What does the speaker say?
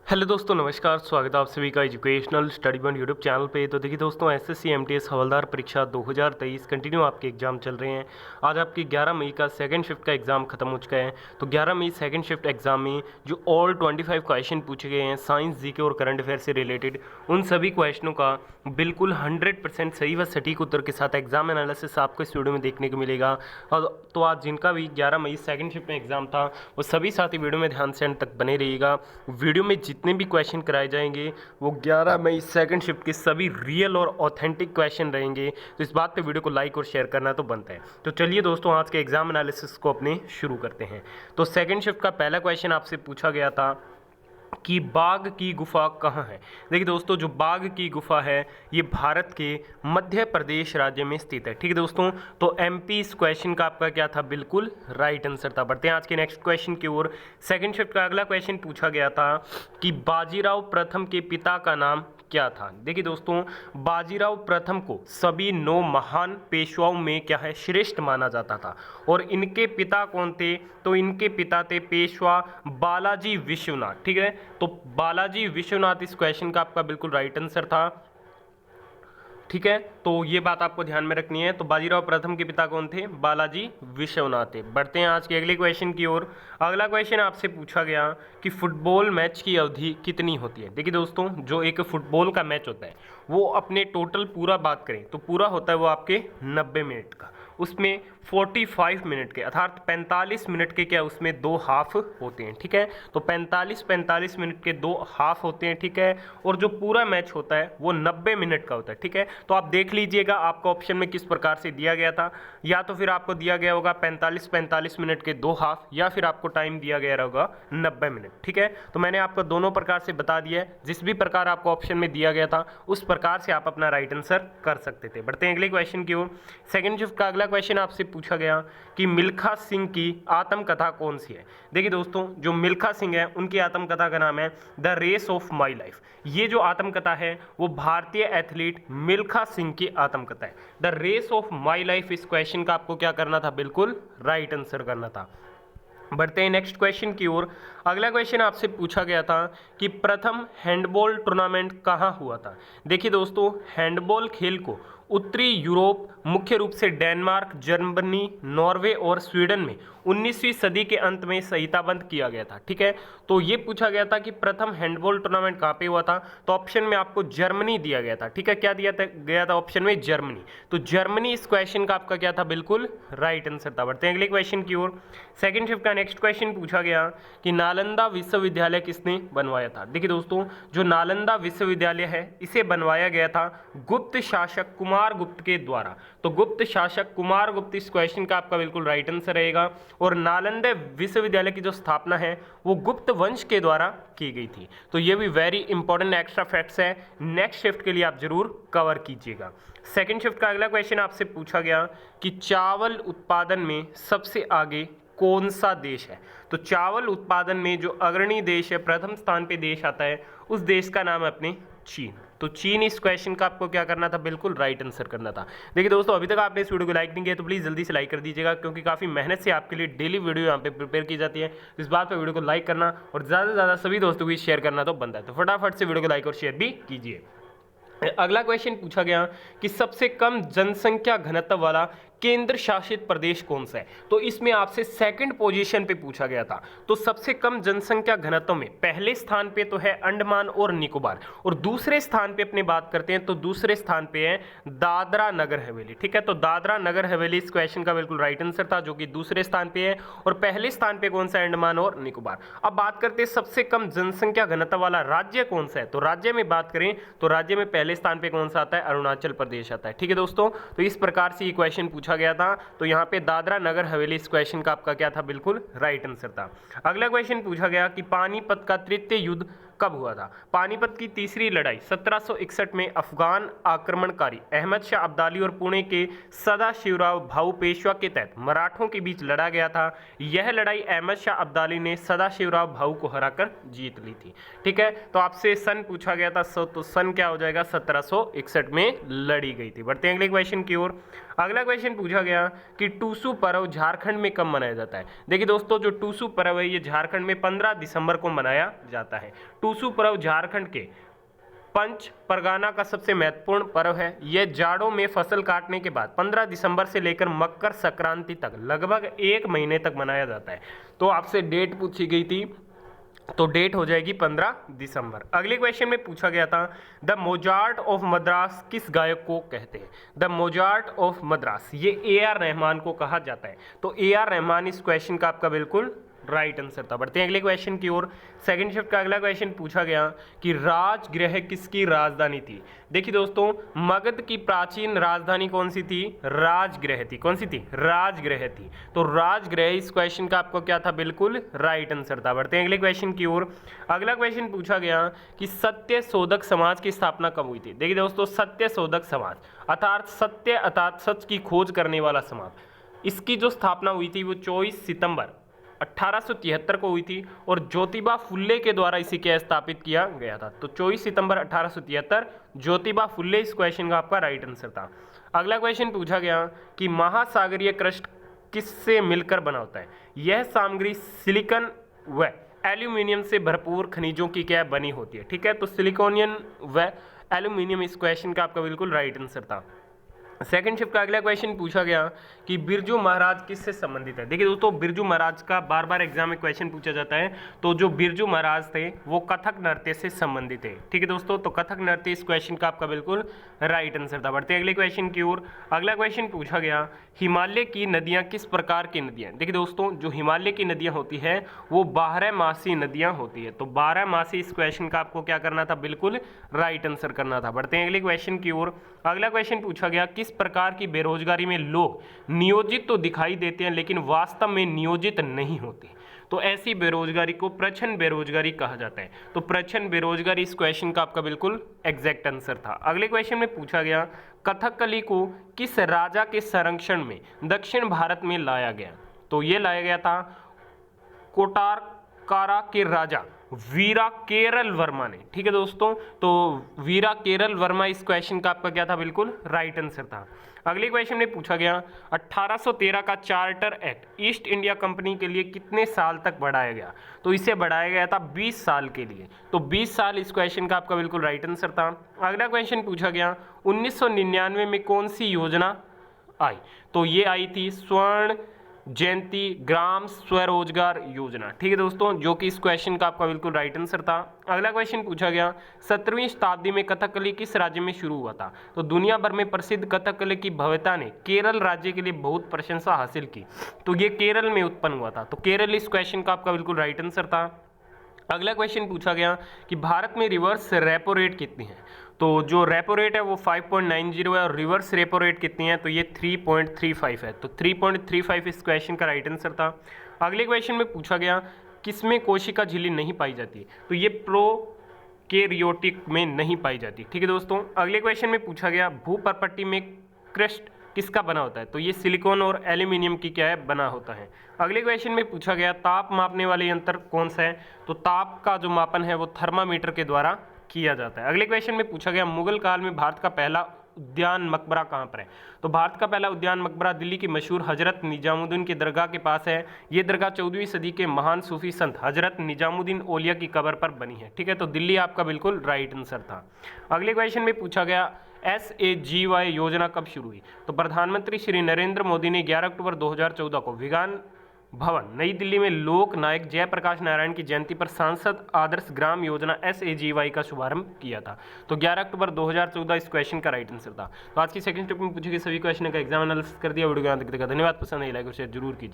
Hello दोस्तों, नमस्कार। स्वागत है आप सभी का educational study one YouTube channel पे। तो देखिए दोस्तों, एसएससी एमटीएस हवलदार परीक्षा 2023 कंटिन्यू आपके एग्जाम चल रहे हैं। आज आपकी 11 मई का सेकंड शिफ्ट का एग्ज़ाम खत्म हो चुका है। तो 11 मई सेकंड शिफ्ट एग्ज़ाम में जो ऑल 25 क्वेश्चन पूछे गए हैं साइंस, जीके और करंट अफेयर से रिलेटेड, उन सभी क्वेश्चनों का बिल्कुल 100% सही व सटीक उत्तर के साथ एग्जाम एनालिसिस आपको इस वीडियो में देखने को मिलेगा। और तो आज जिनका भी 11 मई सेकंड शिफ्ट में एग्जाम था, वो सभी साथी वीडियो में ध्यान से अंत तक बने रहिएगा। वीडियो में जितने भी क्वेश्चन कराए जाएंगे वो 11 मई सेकंड शिफ्ट के सभी रियल और ऑथेंटिक क्वेश्चन रहेंगे। तो इस बात पे वीडियो को लाइक और शेयर करना तो बनता है। तो चलिए दोस्तों, आज के एग्जाम एनालिसिस को अपने शुरू करते हैं। तो सेकंड शिफ्ट का पहला क्वेश्चन आपसे पूछा गया था कि बाघ की गुफा कहाँ है। देखिए दोस्तों, जो बाघ की गुफा है ये भारत के मध्य प्रदेश राज्य में स्थित है। ठीक है दोस्तों, तो एमपी इस क्वेश्चन का आपका क्या था, बिल्कुल राइट आंसर था। बढ़ते हैं आज के नेक्स्ट क्वेश्चन की ओर। सेकंड शिफ्ट का अगला क्वेश्चन पूछा गया था कि बाजीराव प्रथम के पिता का नाम क्या था। देखिए दोस्तों, बाजीराव प्रथम को सभी 9 महान पेशवाओं में क्या है, श्रेष्ठ माना जाता था। और इनके पिता कौन थे, तो इनके पिता थे पेशवा बालाजी विश्वनाथ। ठीक है, तो बालाजी विश्वनाथ इस क्वेश्चन का आपका बिल्कुल राइट आंसर था। ठीक है, तो ये बात आपको ध्यान में रखनी है। तो बाजीराव प्रथम के पिता कौन थे, बालाजी विश्वनाथ थे। बढ़ते हैं आज के अगले क्वेश्चन की ओर। अगला क्वेश्चन आपसे पूछा गया कि फुटबॉल मैच की अवधि कितनी होती है। देखिए दोस्तों, जो एक फुटबॉल का मैच होता है वो अपने टोटल पूरा बात करें तो पूरा होता है वो आपके 90 मिनट का। उसमें 45 मिनट के अर्थात 45 मिनट के क्या उसमें 2 हाफ होते हैं। ठीक है, तो 45 मिनट के 2 हाफ होते हैं। ठीक है, और जो पूरा मैच होता है वो 90 मिनट का होता है। ठीक है, तो आप देख लीजिएगा आपको ऑप्शन में किस प्रकार से दिया गया था। या तो फिर आपको दिया गया होगा 45 मिनट के 2 हाफ, या फिर आपको टाइम दिया गया होगा 90 मिनट। ठीक है, तो मैंने आपको दोनों प्रकार से बता दिया है। जिस भी प्रकार आपको ऑप्शन में दिया गया था उस प्रकार से आप अपना राइट आंसर कर सकते थे। बढ़ते हैं अगले क्वेश्चन की ओर। सेकंड शिफ्ट का अगला क्वेश्चन आपसे पूछा गया कि मिल्खा सिंह की आत्मकथा कौन सी है। देखिए दोस्तों, जो मिल्खा सिंह है उनकी आत्मकथा का नाम है the race of my life. ये जो आत्मकथा है वो भारतीय एथलीट मिल्खा सिंह की आत्मकथा है। The race of my life इस क्वेश्चन का आपको क्या करना था, बिल्कुल राइट आंसर करना था। बढ़ते हैं नेक्स्ट क्वेश्चन की ओर। अगला क्वेश्चन आपसे पूछा गया था कि प्रथम हैंडबॉल टूर्नामेंट कहाँ हुआ था। देखिए दोस्तों, हैंडबॉल खेल को उत्तरी यूरोप, मुख्य रूप से डेनमार्क, जर्मनी, नॉर्वे और स्वीडन में 19वीं सदी के अंत में संहिताबद्ध किया गया था। ठीक है, तो ये पूछा गया था कि प्रथम हैंडबॉल टूर्नामेंट कहाँ पे हुआ था, तो ऑप्शन में आपको जर्मनी दिया गया था। ठीक है, क्या दिया गया था ऑप्शन में, जर्मनी। तो जर्मनी इस क्वेश्चन का आपका क्या था, बिल्कुल राइट आंसर था। बढ़ते हैं अगले क्वेश्चन की ओर। सेकंड शिफ्ट का नेक्स्ट क्वेश्चन पूछा गया कि नालंदा विश्वविद्यालय किसने बनवाया था। देखिए दोस्तों, जो नालंदा विश्वविद्यालय है इसे बनवाया गया था गुप्त शासक कुमार गुप्त के द्वारा। तो गुप्त शासक कुमार गुप्त इस क्वेश्चन का आपका बिल्कुल राइट आंसर रहेगा। और नालंदा विश्वविद्यालय की जो स्थापना है वो गुप्त वंश के द्वारा की गई थी। तो ये भी वेरी इंपॉर्टेंट एक्स्ट्रा फैक्ट्स है, नेक्स्ट शिफ्ट के लिए आप जरूर कवर कीजिएगा। सेकंड शिफ्ट का अगला क्वेश्चन आपसे पूछा गया कि चावल उत्पादन में सबसे आगे कौन सा देश है। तो चावल उत्पादन में जो अग्रणी देश है, प्रथम स्थान पे देश आता है, उस देश का नाम है अपने चीन। तो चीन इस क्वेश्चन का आपको क्या करना था, बिल्कुल राइट आंसर करना था। देखिए दोस्तों, अभी तक आपने इस वीडियो को लाइक नहीं किया तो प्लीज़ जल्दी से लाइक कर दीजिएगा, क्योंकि काफ़ी मेहनत से आपके लिए डेली वीडियो यहाँ पे प्रिपेयर की जाती है। इस बात पर वीडियो को लाइक करना और ज़्यादा से ज़्यादा सभी दोस्तों को शेयर करना तो बनता है। तो फटाफट से वीडियो को लाइक और शेयर भी कीजिए। अगला क्वेश्चन पूछा गया कि सबसे कम जनसंख्या घनत्व वाला केंद्र शासित प्रदेश कौन सा है। तो इसमें आपसे सेकंड पोजीशन पे पूछा गया था। तो सबसे कम जनसंख्या घनत्व में पहले स्थान पे तो है अंडमान और निकोबार, और दूसरे स्थान पे अपने बात करते हैं तो दूसरे स्थान पे है दादरा नगर हवेली। ठीक है, तो दादरा नगर हवेली इस क्वेश्चन का बिल्कुल राइट आंसर था, जो कि दूसरे स्थान पे है। और पहले स्थान पे कौन सा है, अंडमान और निकोबार। अब बात करते हैं सबसे कम जनसंख्या घनत्व वाला राज्य कौन सा है। तो राज्य में बात करें तो राज्य में पहले स्थान पे कौन सा आता है, अरुणाचल प्रदेश आता है। ठीक है दोस्तों, तो इस प्रकार से ये क्वेश्चन पूछा गया था। तो यहाँ पे दादरा नगर हवेली इस क्वेश्चन का आपका क्या था, बिल्कुल राइट आंसर था। अगला क्वेश्चन पूछा गया कि पानीपत का तृतीय युद्ध कब हुआ था। पानीपत की तीसरी लड़ाई 1761 में अफगान आक्रमणकारी अहमद शाह अब्दाली और पुणे के सदाशिवराव भाऊ पेशवा के तहत मराठों के बीच लड़ा गया था। यह लड़ाई अहमद शाह अब्दाली ने सदाशिवराव भाऊ को हराकर जीत ली थी। ठीक है, तो आपसे सन पूछा गया था, तो सन क्या हो जाएगा, 1761 में लड़ी गई थी। बढ़ते हैं अगले क्वेश्चन की ओर। अगला क्वेश्चन पूछा गया कि टूसू पर्व झारखंड में कब मनाया जाता है। देखिए दोस्तों, जो टूसू पर्व है ये झारखंड में 15 दिसंबर को मनाया जाता है। टूसू पर्व झारखंड के पंच परगाना का सबसे महत्वपूर्ण पर्व है। यह जाड़ों में फसल काटने के बाद 15 दिसंबर से लेकर मकर संक्रांति तक लगभग 1 महीने तक मनाया जाता है। तो आपसे डेट पूछी गई थी, तो डेट हो जाएगी 15 दिसंबर। अगले क्वेश्चन में पूछा गया था द मोजार्ट ऑफ मद्रास किस गायक को कहते हैं? द मोजार्ट ऑफ मद्रास ये AR रहमान को कहा जाता है। तो AR रहमान इस क्वेश्चन का आपका बिल्कुल राइट आंसर था। बढ़ते हैं अगले क्वेश्चन की ओर। सेकंड शिफ्ट का अगला क्वेश्चन पूछा गया कि राजगृह किसकी राजधानी थी? देखिए दोस्तों, मगध की प्राचीन राजधानी कौन सी थी? राजगृह थी। कौन सी थी? राजगृह थी। तो राजगृह इस क्वेश्चन का आपको क्या था? बिल्कुल राइट आंसर था। बढ़ते हैं अगले क्वेश्चन की ओर। अगला क्वेश्चन पूछा गया कि सत्य शोधक समाज की स्थापना कब हुई थी? देखिए दोस्तों, सत्य शोधक समाज अर्थात सत्य अर्थात सच की खोज करने वाला समाज, इसकी जो स्थापना हुई थी वो 24 सितंबर 1873 को हुई थी और ज्योतिबा फुल्ले के द्वारा इसे क्या स्थापित किया गया था? तो 24 सितंबर 1873 ज्योतिबा फुल्ले इस क्वेश्चन का आपका राइट आंसर था। अगला क्वेश्चन पूछा गया कि महासागरीय क्रस्ट किससे मिलकर बना होता है? यह सामग्री सिलिकॉन व एल्यूमिनियम से भरपूर खनिजों की क्या बनी होती है? ठीक है, तो सिलिकॉनियन व एल्यूमिनियम इस क्वेश्चन का आपका बिल्कुल राइट आंसर था। सेकंड शिफ्ट का अगला क्वेश्चन पूछा गया कि बिरजू महाराज किससे संबंधित है? देखिए दोस्तों, बिरजू महाराज का बार बार एग्जाम में क्वेश्चन पूछा जाता है। तो जो बिरजू महाराज थे वो कथक नृत्य से संबंधित है। ठीक है दोस्तों, तो कथक नृत्य इस क्वेश्चन का आपका बिल्कुल राइट आंसर था। बढ़ते अगले क्वेश्चन की ओर। अगला क्वेश्चन पूछा गया हिमालय की नदियां किस प्रकार की नदियां? देखिए दोस्तों, जो हिमालय की नदियां होती है वो 12मासी नदियां होती है। तो 12मासी इस क्वेश्चन का आपको क्या करना था? बिल्कुल राइट आंसर करना था। बढ़ते हैं अगले क्वेश्चन की ओर। अगला क्वेश्चन पूछा गया किस प्रकार की बेरोजगारी में लोग नियोजित तो दिखाई देते हैं लेकिन वास्तव में नियोजित नहीं होते? तो ऐसी बेरोजगारी को प्रच्छन्न बेरोजगारी कहा जाता है। तो प्रच्छन्न बेरोजगारी इस क्वेश्चन का आपका बिल्कुल एग्जैक्ट आंसर था। अगले क्वेश्चन में पूछा गया कथकली को किस राजा के संरक्षण में दक्षिण भारत में लाया गया? तो ये लाया गया था कोटारकारा के राजा वीरा केरल वर्मा ने। ठीक है दोस्तों, तो वीरा केरल वर्मा इस क्वेश्चन का आपका क्या था? बिल्कुल राइट आंसर था। अगले क्वेश्चन में पूछा गया 1813 का charter act east India company के लिए कितने साल तक बढ़ाया गया? तो इसे बढ़ाया गया था 20 साल के लिए। तो 20 साल इस क्वेश्चन का आपका बिल्कुल राइट आंसर था। अगला क्वेश्चन पूछा गया 1999 में कौन सी योजना आई? तो ये आई थी स्वर्ण जयंती ग्राम स्वरोजगार योजना। ठीक है दोस्तों, जो कि इस क्वेश्चन का आपका बिल्कुल राइट आंसर था। अगला क्वेश्चन पूछा गया 17वीं शताब्दी में कथकली किस राज्य में शुरू हुआ था? तो दुनिया भर में प्रसिद्ध कथकली की भव्यता ने केरल राज्य के लिए बहुत प्रशंसा हासिल की। तो ये केरल में उत्पन्न हुआ था। तो केरल इस क्वेश्चन का आपका बिल्कुल राइट आंसर था। अगला क्वेश्चन पूछा गया कि भारत में रिवर्स रेपो रेट कितनी है? तो जो रेपो रेट है वो 5.90 है और रिवर्स रेपो रेट कितनी है? तो ये 3.35 है। तो 3.35 इस क्वेश्चन का राइट आंसर था। अगले क्वेश्चन में पूछा गया किसमें कोशिका झिल्ली नहीं पाई जाती? तो ये प्रोकैरियोटिक में नहीं पाई जाती। ठीक है दोस्तों, अगले क्वेश्चन में पूछा गया भूपर्पट्टी में क्रस्ट किसका बना होता है? तो ये सिलिकॉन और एल्यूमिनियम की क्या है? बना होता है। अगले क्वेश्चन में पूछा गया ताप मापने वाले यंत्र कौन सा है? तो ताप का जो मापन है वो थर्मामीटर के द्वारा किया जाता है। अगले क्वेश्चन में पूछा गया मुगल काल में भारत का पहला उद्यान मकबरा कहाँ पर है? तो भारत का पहला उद्यान मकबरा दिल्ली की मशहूर हजरत निजामुद्दीन के दरगाह के पास है। ये दरगाह 14वीं सदी के महान सूफी संत हजरत निजामुद्दीन औलिया की कब्र पर बनी है। ठीक है, तो दिल्ली आपका बिल्कुल राइट आंसर था। अगले क्वेश्चन में पूछा गया SAGY योजना कब शुरू हुई? तो प्रधानमंत्री श्री नरेंद्र मोदी ने 11 अक्टूबर 2014 को विज्ञान भवन नई दिल्ली में लोक नायक जयप्रकाश नारायण की जयंती पर सांसद आदर्श ग्राम योजना SAGY का शुभारंभ किया था। तो 11 अक्टूबर 2014 इस क्वेश्चन का राइट आंसर था। तो आज की सेकंड स्टेप में पूछे गए सभी क्वेश्चन का एग्जाम एनालिसिस कर दिया। वीडियो को यहाँ तक देखा, धन्यवाद। पसंद है लाइक और शेयर जरूर कीजिए।